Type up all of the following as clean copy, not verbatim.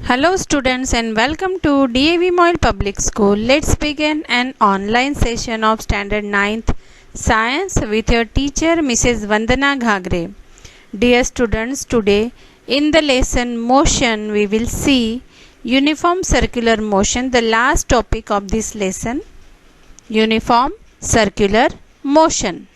Hello students and welcome to DAV Moyle Public School. Let's begin an online session of Standard 9th Science with your teacher Mrs. Vandana Ghagre. Dear students, today in the lesson motion we will see uniform circular motion, the last topic of this lesson, uniform circular motion.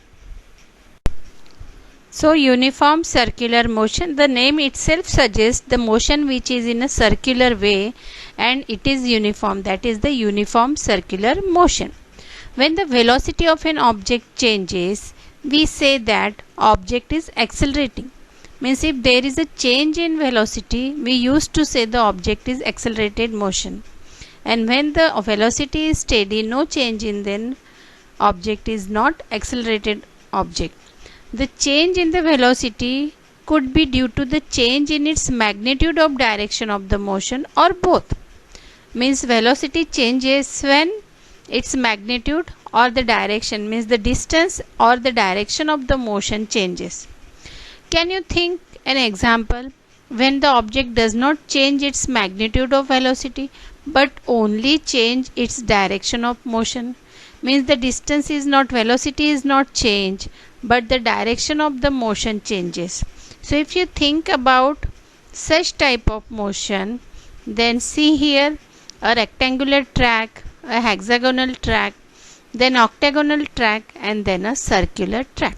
So uniform circular motion, the name itself suggests the motion which is in a circular way and it is uniform, that is the uniform circular motion. When the velocity of an object changes, we say that object is accelerating. Means if there is a change in velocity, we used to say the object is accelerated motion. And when the velocity is steady, no change in, then object is not accelerated object. The change in the velocity could be due to the change in its magnitude of direction of the motion or both. Means velocity changes when its magnitude or the direction, means the distance or the direction of the motion changes. Can you think an example when the object does not change its magnitude of velocity but only change its direction of motion? Means the distance is not, velocity is not changed, but the direction of the motion changes. So if you think about such type of motion, then see here a rectangular track, a hexagonal track, then octagonal track, and then a circular track.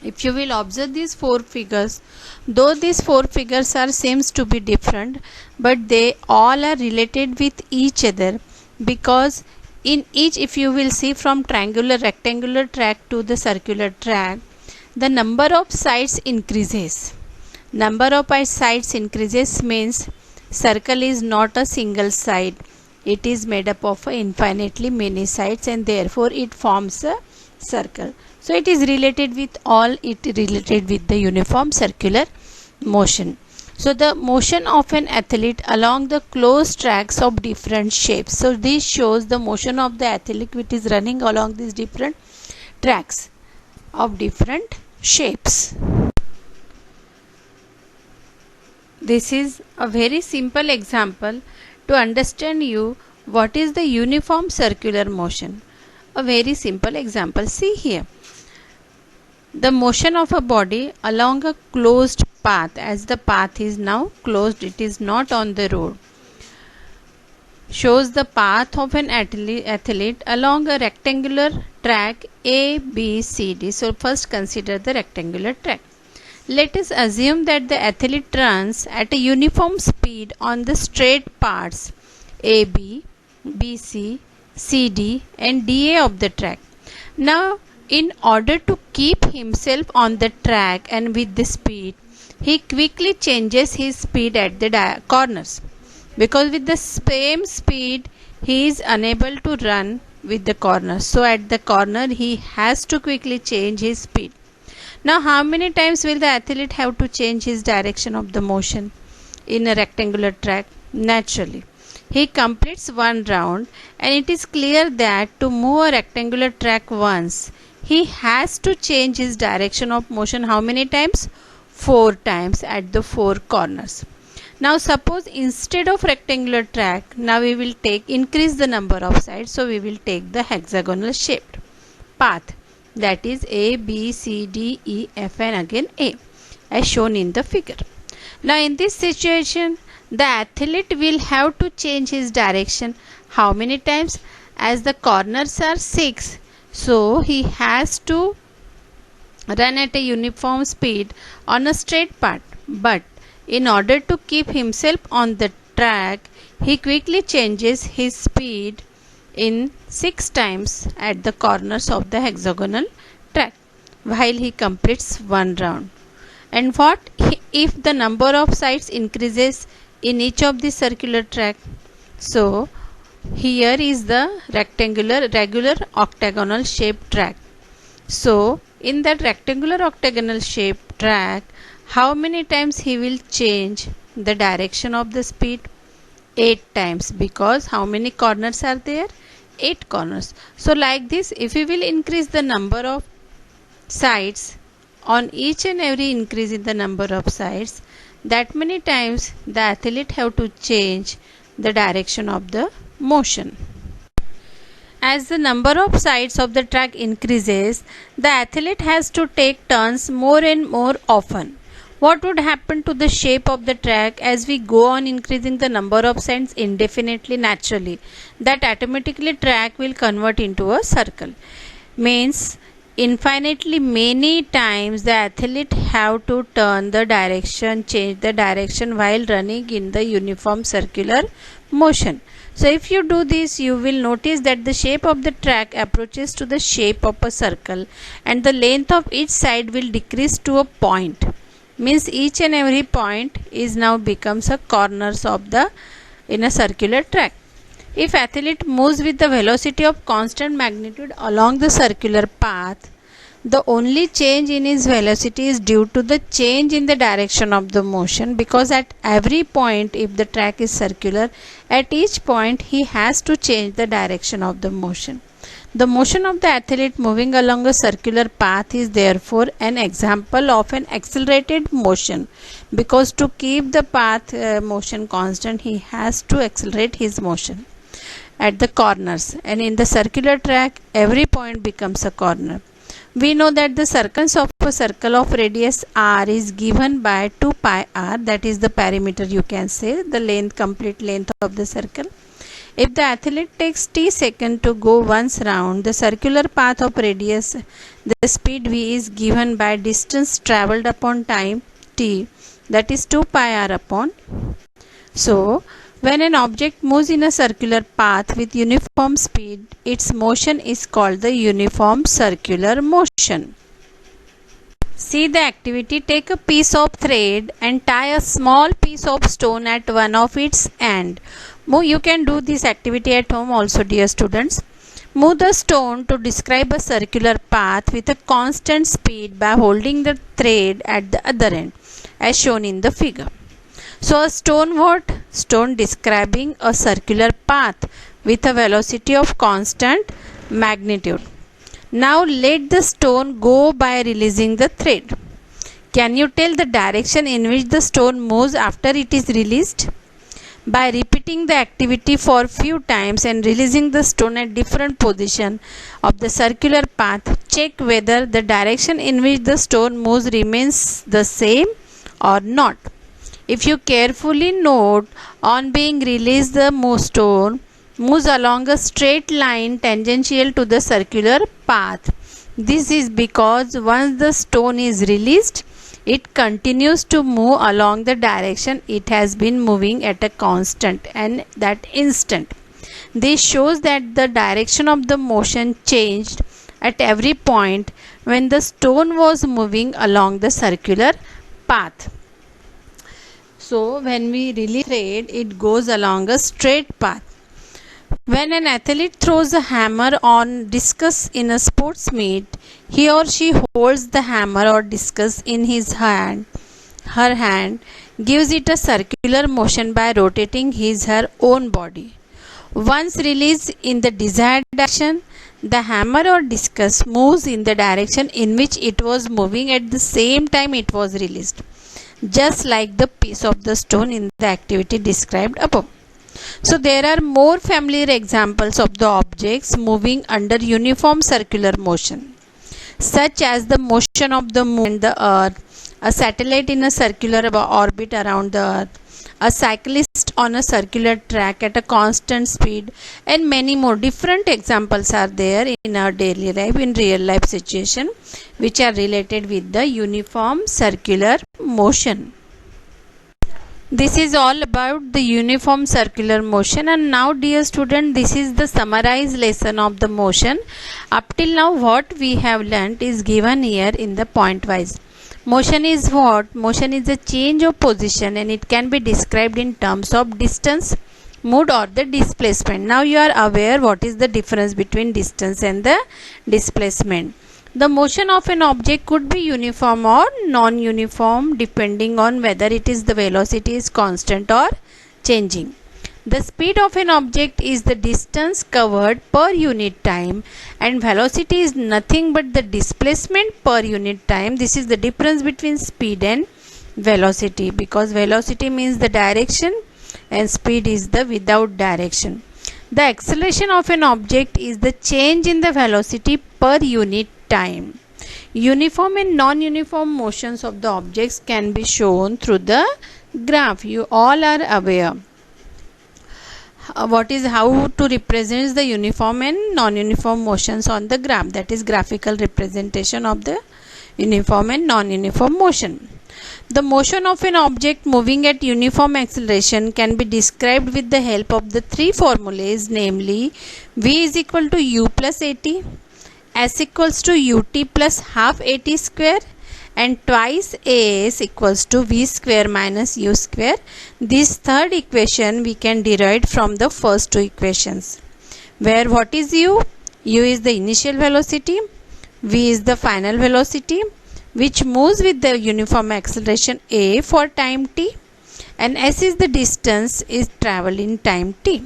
If you will observe these four figures, though these four figures are seems to be different, but they all are related with each other, because in each, if you will see from triangular rectangular track to the circular track, the number of sides increases. Number of sides increases means circle is not a single side, it is made up of infinitely many sides and therefore it forms a circle. So it is related with all, it related with the uniform circular motion. So the motion of an athlete along the closed tracks of different shapes. So this shows the motion of the athlete which is running along these different tracks of different shapes. This is a very simple example to understand you what is the uniform circular motion. A very simple example. See here. The motion of a body along a closed path, as the path is now closed, it is not on the road, shows the path of an athlete along a rectangular track A, B, C, D. So first consider the rectangular track. Let us assume that the athlete runs at a uniform speed on the straight parts AB, BC, CD and DA of the track. Now in order to keep himself on the track and with the speed, he quickly changes his speed at the corners, because with the same speed he is unable to run with the corners. So at the corner he has to quickly change his speed. Now how many times will the athlete have to change his direction of the motion in a rectangular track? Naturally, he completes one round, and it is clear that to move a rectangular track once, he has to change his direction of motion how many times? 4 times at the 4 corners. Now suppose instead of rectangular track, now we will increase the number of sides, so we will take the hexagonal shaped path, that is A, B, C, D, E, F and again A, as shown in the figure. Now in this situation, the athlete will have to change his direction how many times? As the corners are 6, so he has to run at a uniform speed on a straight path. But in order to keep himself on the track, he quickly changes his speed in 6 times at the corners of the hexagonal track while he completes one round. And what if the number of sides increases in each of the circular track? So here is the regular octagonal shaped track. So in that rectangular octagonal shaped track, how many times he will change the direction of the speed? 8 times, because how many corners are there? 8 corners. So like this, if we will increase the number of sides on each and every increase in the number of sides, that many times the athlete have to change the direction of the motion. As the number of sides of the track increases, the athlete has to take turns more and more often. What would happen to the shape of the track as we go on increasing the number of sides indefinitely? Naturally, that automatically track will convert into a circle. Means infinitely many times the athlete have to turn the direction, change the direction while running in the uniform circular motion. So if you do this, you will notice that the shape of the track approaches to the shape of a circle and the length of each side will decrease to a point. Means each and every point is now becomes a corners of the in a circular track. If athlete moves with the velocity of constant magnitude along the circular path, the only change in his velocity is due to the change in the direction of the motion, because at every point, if the track is circular, at each point he has to change the direction of the motion. The motion of the athlete moving along a circular path is therefore an example of an accelerated motion, because to keep the path motion constant, he has to accelerate his motion at the corners, and in the circular track every point becomes a corner. We know that the circumference of a circle of radius r is given by 2 pi r, that is the perimeter, you can say the length, complete length of the circle. If the athlete takes t seconds to go once round the circular path of radius, the speed v is given by distance travelled upon time t, that is 2 pi r upon. So when an object moves in a circular path with uniform speed, its motion is called the uniform circular motion. See the activity. Take a piece of thread and tie a small piece of stone at one of its end. You can do this activity at home also, dear students. Move the stone to describe a circular path with a constant speed by holding the thread at the other end, as shown in the figure. So a stone what? Stone describing a circular path with a velocity of constant magnitude. Now let the stone go by releasing the thread. Can you tell the direction in which the stone moves after it is released? By repeating the activity for few times and releasing the stone at different position of the circular path, check whether the direction in which the stone moves remains the same or not. If you carefully note, on being released, the stone moves along a straight line tangential to the circular path. This is because once the stone is released, it continues to move along the direction it has been moving at a constant and that instant. This shows that the direction of the motion changed at every point when the stone was moving along the circular path. So when we release thread, it goes along a straight path. When an athlete throws a hammer on discus in a sports meet, he or she holds the hammer or discus in her hand, gives it a circular motion by rotating her own body. Once released in the desired direction, the hammer or discus moves in the direction in which it was moving at the same time it was released, just like the piece of the stone in the activity described above. So there are more familiar examples of the objects moving under uniform circular motion, such as the motion of the moon and the earth, a satellite in a circular orbit around the earth, a cyclist on a circular track at a constant speed, and many more. Different examples are there in our daily life, in real life situation, which are related with the uniform circular motion. This is all about the uniform circular motion. And now, dear student, this is the summarized lesson of the motion. Up till now, what we have learnt is given here in the point wise. Motion is what? Motion is a change of position, and it can be described in terms of distance, mood, or the displacement. Now you are aware what is the difference between distance and the displacement. The motion of an object could be uniform or non-uniform depending on whether it is the velocity is constant or changing. The speed of an object is the distance covered per unit time, and velocity is nothing but the displacement per unit time. This is the difference between speed and velocity, because velocity means the direction and speed is the without direction. The acceleration of an object is the change in the velocity per unit time. Uniform and non-uniform motions of the objects can be shown through the graph. You all are aware what is how to represent the uniform and non-uniform motions on the graph, that is graphical representation of the uniform and non-uniform motion. The motion of an object moving at uniform acceleration can be described with the help of the three formulas, namely v is equal to u plus at, s equals to ut plus half at square, and twice as equals to v square minus u square. This third equation we can derive from the first two equations, where what is u? U is the initial velocity, v is the final velocity which moves with the uniform acceleration a for time t, and s is the distance is traveled in time t.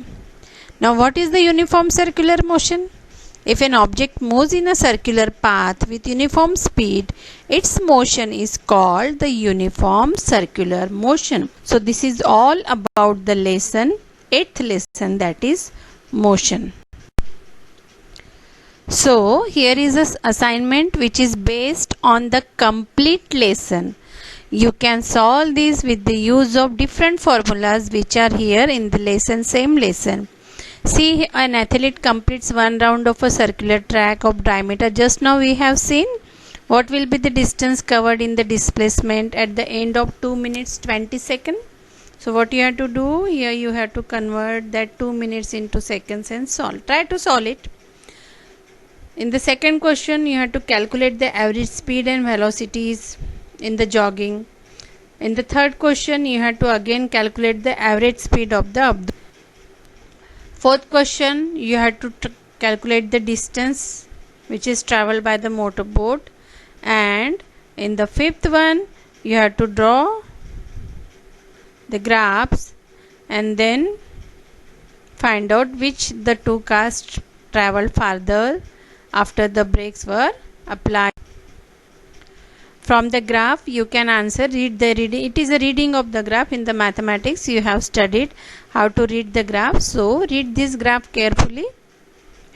Now what is the uniform circular motion? If an object moves in a circular path with uniform speed, its motion is called the uniform circular motion. So this is all about the lesson, 8th lesson, that is motion. So here is an assignment which is based on the complete lesson. You can solve this with the use of different formulas which are here in the lesson, same lesson. See, an athlete completes one round of a circular track of diameter. Just now we have seen what will be the distance covered in the displacement at the end of 2 minutes 20 seconds. So what you have to do here, you have to convert that 2 minutes into seconds and solve. Try to solve it. In the second question, you have to calculate the average speed and velocities in the jogging. In the third question, you have to again calculate the average speed of the fourth question, you have to calculate the distance which is travelled by the motorboat, and in the fifth one you have to draw the graphs and then find out which the two cars travelled farther after the brakes were applied. From the graph you can answer, read the reading. It is a reading of the graph. In the mathematics you have studied how to read the graph. So read this graph carefully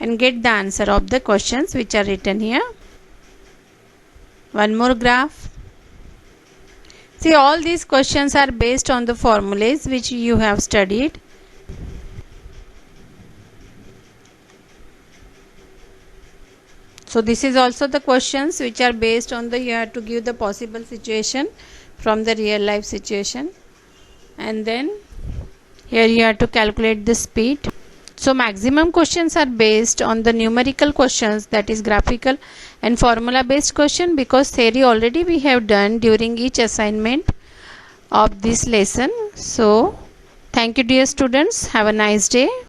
and get the answer of the questions which are written here. One more graph. See, all these questions are based on the formulas which you have studied. So this is also the questions which are based on the, you have to give the possible situation from the real life situation, and then here you have to calculate the speed. So maximum questions are based on the numerical questions, that is graphical and formula based question, because theory already we have done during each assignment of this lesson. So thank you dear students, have a nice day.